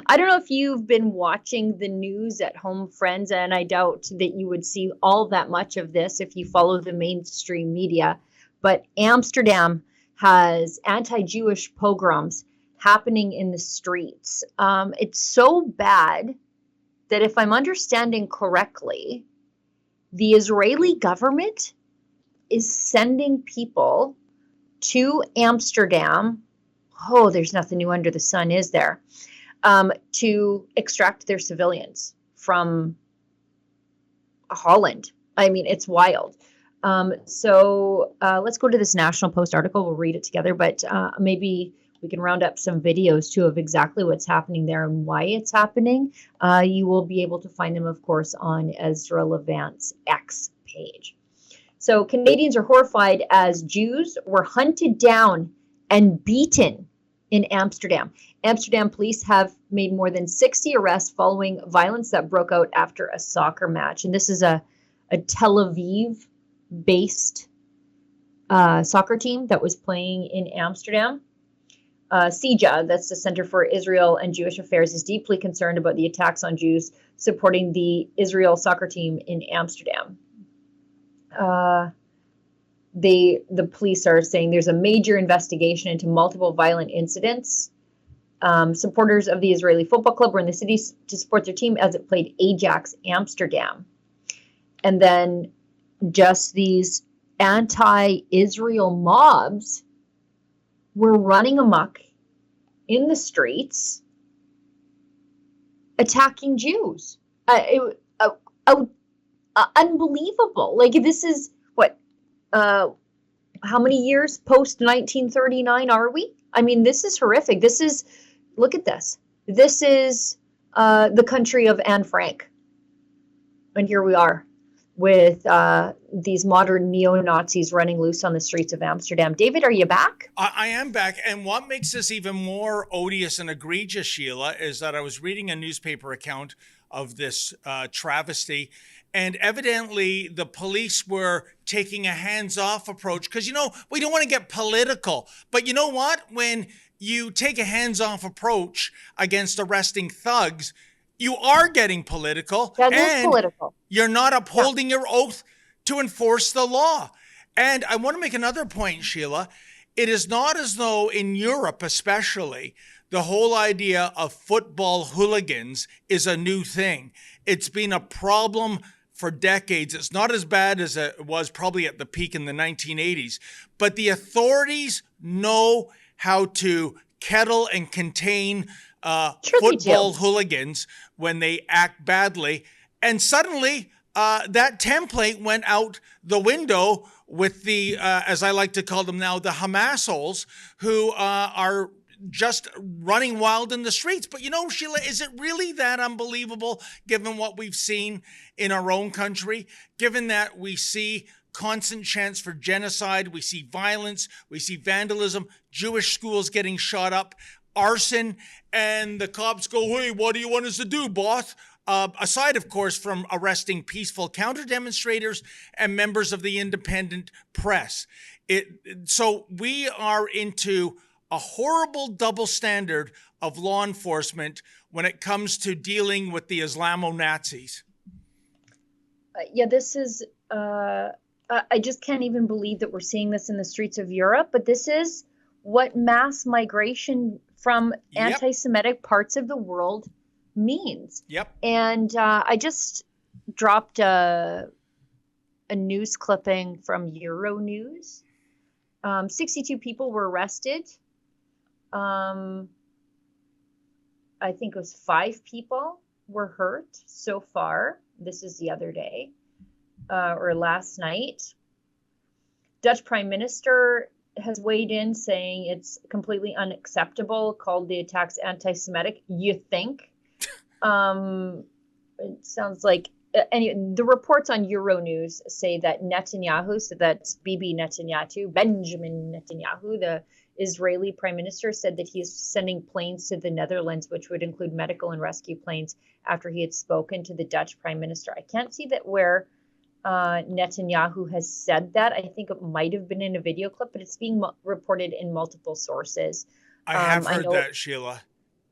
I don't know if you've been watching the news at home, friends, and I doubt that you would see all that much of this if you follow the mainstream media. But Amsterdam has anti-Jewish pogroms happening in the streets. It's so bad that if I'm understanding correctly, the Israeli government is sending people to Amsterdam. Oh, there's nothing new under the sun, is there? To extract their civilians from Holland. I mean, it's wild. So let's go to this National Post article. We'll read it together, but maybe we can round up some videos too of exactly what's happening there and why it's happening. You will be able to find them, of course, on Ezra Levant's X page. So Canadians are horrified as Jews were hunted down and beaten in Amsterdam. Amsterdam police have made more than 60 arrests following violence that broke out after a soccer match. And this is a Tel Aviv-based soccer team that was playing in Amsterdam. CIJA, that's the Center for Israel and Jewish Affairs, is deeply concerned about the attacks on Jews supporting the Israel soccer team in Amsterdam. The police are saying there's a major investigation into multiple violent incidents. Supporters of the Israeli football club were in the city to support their team as it played Ajax Amsterdam. And then just these anti-Israel mobs were running amok in the streets, attacking Jews. Unbelievable. Like, this is what, how many years post 1939 are we? I mean, this is horrific. This is, look at this. This is the country of Anne Frank. And here we are with these modern neo-Nazis running loose on the streets of Amsterdam. David, are you back? I am back. And what makes this even more odious and egregious, Sheila, is that I was reading a newspaper account of this travesty. And evidently, the police were taking a hands-off approach because, we don't want to get political. But you know what? When you take a hands-off approach against arresting thugs, you are getting political. That is political. You're not upholding your oath to enforce the law. And I want to make another point, Sheila. It is not as though in Europe, especially, the whole idea of football hooligans is a new thing. It's been a problem for decades. It's not as bad as it was probably at the peak in the 1980s, but the authorities know how to kettle and contain football hooligans when they act badly. And suddenly that template went out the window with the, as I like to call them now, the Hamasholes, who are just running wild in the streets. But Sheila, is it really that unbelievable given what we've seen in our own country, given that we see constant chance for genocide, we see violence, we see vandalism, Jewish schools getting shot up, arson, and the cops go, hey, what do you want us to do, boss? Aside, of course, from arresting peaceful counter-demonstrators and members of the independent press. So we are into a horrible double standard of law enforcement when it comes to dealing with the Islamo-Nazis. This is, I just can't even believe that we're seeing this in the streets of Europe, but this is what mass migration from anti-Semitic parts of the world means. Yep. And I just dropped a news clipping from Euronews. 62 people were arrested. I think it was 5 people were hurt so far. This is the other day, or last night. Dutch Prime Minister has weighed in saying it's completely unacceptable, called the attacks anti-Semitic. You think? It sounds like the reports on Euronews say that Netanyahu, so that's Bibi Netanyahu, Benjamin Netanyahu, the Israeli prime minister, said that he is sending planes to the Netherlands, which would include medical and rescue planes, after he had spoken to the Dutch prime minister. I can't see that where Netanyahu has said that. I think it might have been in a video clip, but it's being reported in multiple sources. I have heard that, Sheila.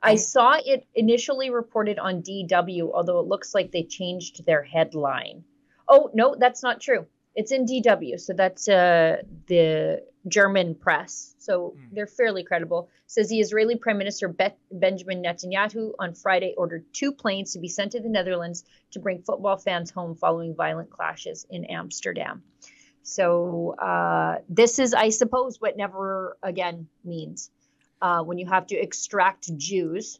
I saw it initially reported on DW, although it looks like they changed their headline. Oh, no, that's not true. It's in DW, so that's the German press. So they're fairly credible. Says the Israeli Prime Minister Benjamin Netanyahu on Friday ordered 2 planes to be sent to the Netherlands to bring football fans home following violent clashes in Amsterdam. So this is, I suppose, what never again means. When you have to extract Jews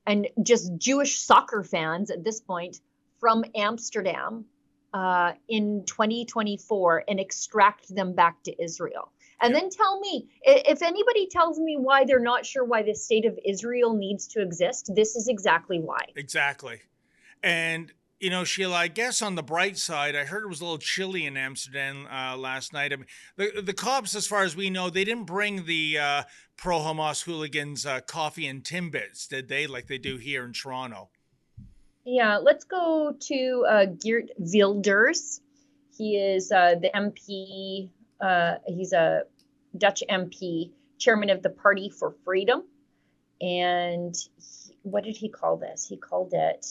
and just Jewish soccer fans at this point from Amsterdam in 2024 and extract them back to Israel. And then tell me, if anybody tells me why they're not sure why the state of Israel needs to exist, this is exactly why. Exactly. And, you know, Sheila, I guess on the bright side, I heard it was a little chilly in Amsterdam last night. I mean, the cops, as far as we know, they didn't bring the pro-Hamas hooligans coffee and Timbits, did they, like they do here in Toronto? Yeah, let's go to Geert Wilders. He is the MP. He's a Dutch MP, chairman of the Party for Freedom. And what did he call this? He called it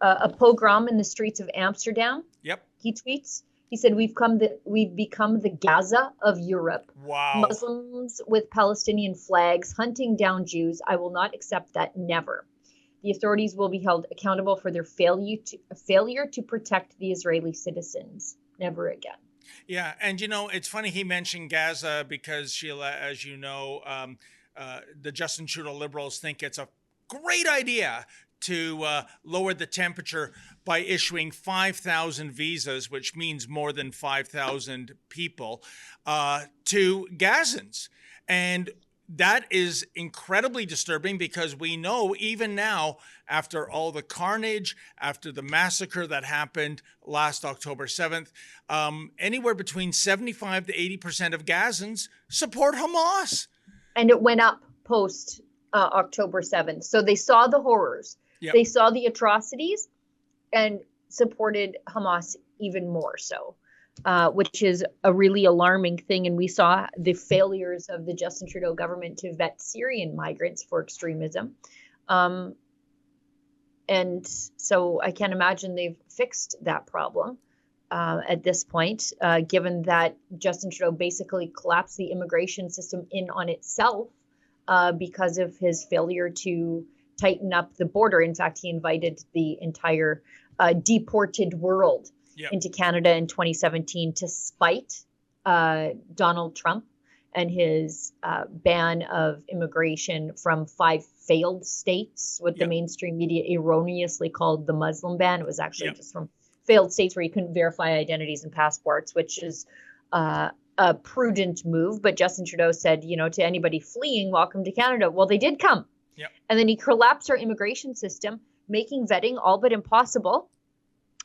a pogrom in the streets of Amsterdam. Yep. He tweets. He said, we've become the Gaza of Europe. Wow. Muslims with Palestinian flags hunting down Jews. I will not accept that, never. The authorities will be held accountable for their failure to protect the Israeli citizens. Never again. Yeah, and you know, it's funny he mentioned Gaza because, Sheila, as you know, the Justin Trudeau Liberals think it's a great idea to lower the temperature by issuing 5,000 visas, which means more than 5,000 people, to Gazans. And that is incredibly disturbing because we know even now, after all the carnage, after the massacre that happened last October 7th, anywhere between 75 to 80% of Gazans support Hamas. And it went up post October 7th. So they saw the horrors. Yep. They saw the atrocities and supported Hamas even more so. Which is a really alarming thing. And we saw the failures of the Justin Trudeau government to vet Syrian migrants for extremism. And so I can't imagine they've fixed that problem at this point, given that Justin Trudeau basically collapsed the immigration system in on itself because of his failure to tighten up the border. In fact, he invited the entire deported world into Canada in 2017 to spite Donald Trump and his ban of immigration from 5 failed states, what the mainstream media erroneously called the Muslim ban. It was actually just from failed states where you couldn't verify identities and passports, which is a prudent move. But Justin Trudeau said, you know, to anybody fleeing, welcome to Canada. Well, they did come. And then he collapsed our immigration system, making vetting all but impossible.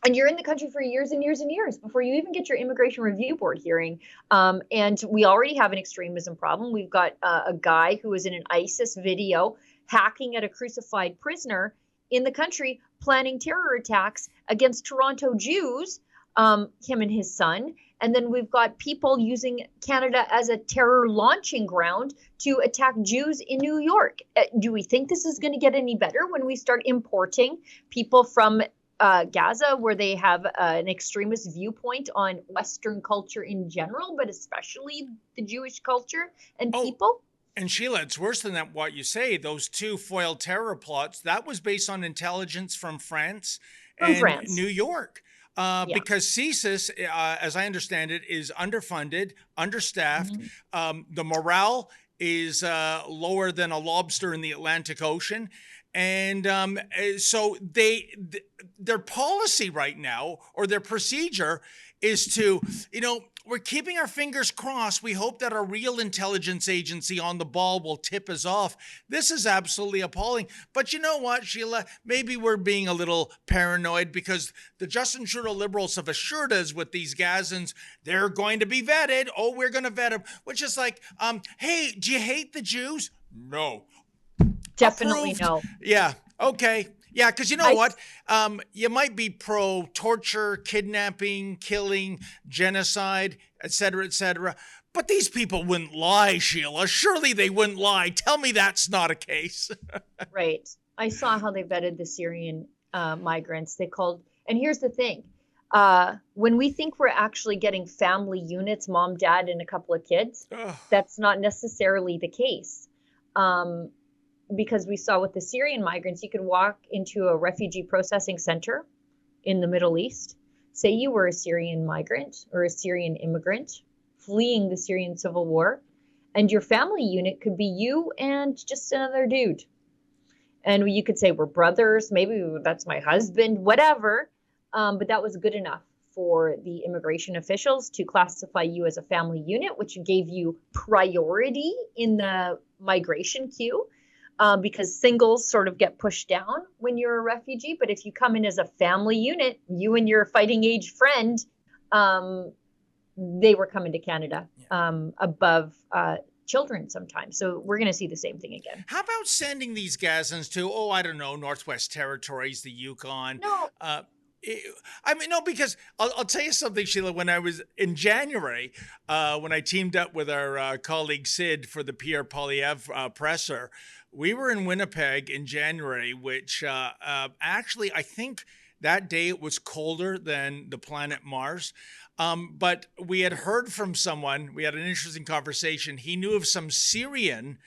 And you're in the country for years and years and years before you even get your immigration review board hearing. And we already have an extremism problem. We've got a guy who was in an ISIS video hacking at a crucified prisoner in the country, planning terror attacks against Toronto Jews, him and his son. And then we've got people using Canada as a terror launching ground to attack Jews in New York. Do we think this is going to get any better when we start importing people from Gaza, where they have an extremist viewpoint on Western culture in general, but especially the Jewish culture and people? And Sheila, it's worse than that. What you say, those 2 foiled terror plots, that was based on intelligence from France and New York. Because CSIS, as I understand it, is underfunded, understaffed. The morale is lower than a lobster in the Atlantic Ocean. And so their policy right now, or their procedure, is to, you know, we're keeping our fingers crossed. We hope that a real intelligence agency on the ball will tip us off. This is absolutely appalling. But you know what, Sheila? Maybe we're being a little paranoid because the Justin Trudeau Liberals have assured us with these Gazans, they're going to be vetted. Oh, we're going to vet them. Which is like, hey, do you hate the Jews? No. Definitely Approved. no. Yeah. Okay. Yeah, because you know what? You might be pro-torture, kidnapping, killing, genocide, et cetera, But these people wouldn't lie, Sheila. Surely they wouldn't lie. Tell me that's not a case. Right. I saw how they vetted the Syrian migrants. And here's the thing. When we think we're actually getting family units, mom, dad, and a couple of kids, that's not necessarily the case. Because we saw with the Syrian migrants, you could walk into a refugee processing center in the Middle East, say you were a Syrian migrant or a Syrian immigrant fleeing the Syrian civil war, and your family unit could be you and just another dude. And you could say we're brothers, maybe that's my husband, whatever. But that was good enough for the immigration officials to classify you as a family unit, which gave you priority in the migration queue. Because singles sort of get pushed down when you're a refugee. But if you come in as a family unit, you and your fighting age friend, they were coming to Canada above children sometimes. So we're going to see the same thing again. How about sending these Gazans to, I don't know, Northwest Territories, the Yukon? No. No, because I'll tell you something, Sheila. When I was in January, when I teamed up with our colleague Sid for the Pierre Poilievre presser, we were in Winnipeg in January, which actually I think that day it was colder than the planet Mars. But we had heard from someone, we had an interesting conversation. He knew of some Syrian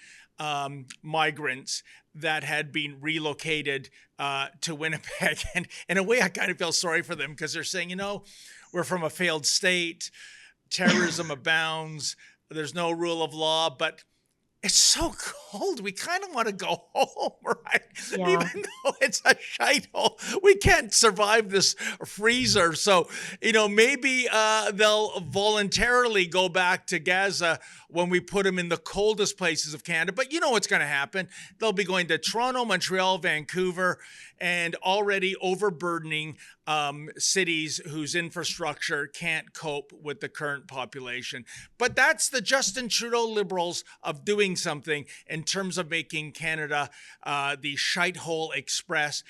migrants that had been relocated to Winnipeg. And in a way, I kind of feel sorry for them because they're saying, we're from a failed state, terrorism abounds, there's no rule of law, but it's so cold. We kind of want to go home, right? Yeah. Even though it's a shithole, we can't survive this freezer. So, maybe they'll voluntarily go back to Gaza when we put them in the coldest places of Canada. But you know what's going to happen. They'll be going to Toronto, Montreal, Vancouver, and already overburdening cities whose infrastructure can't cope with the current population. But that's the Justin Trudeau Liberals of doing something in terms of making Canada the shithole express.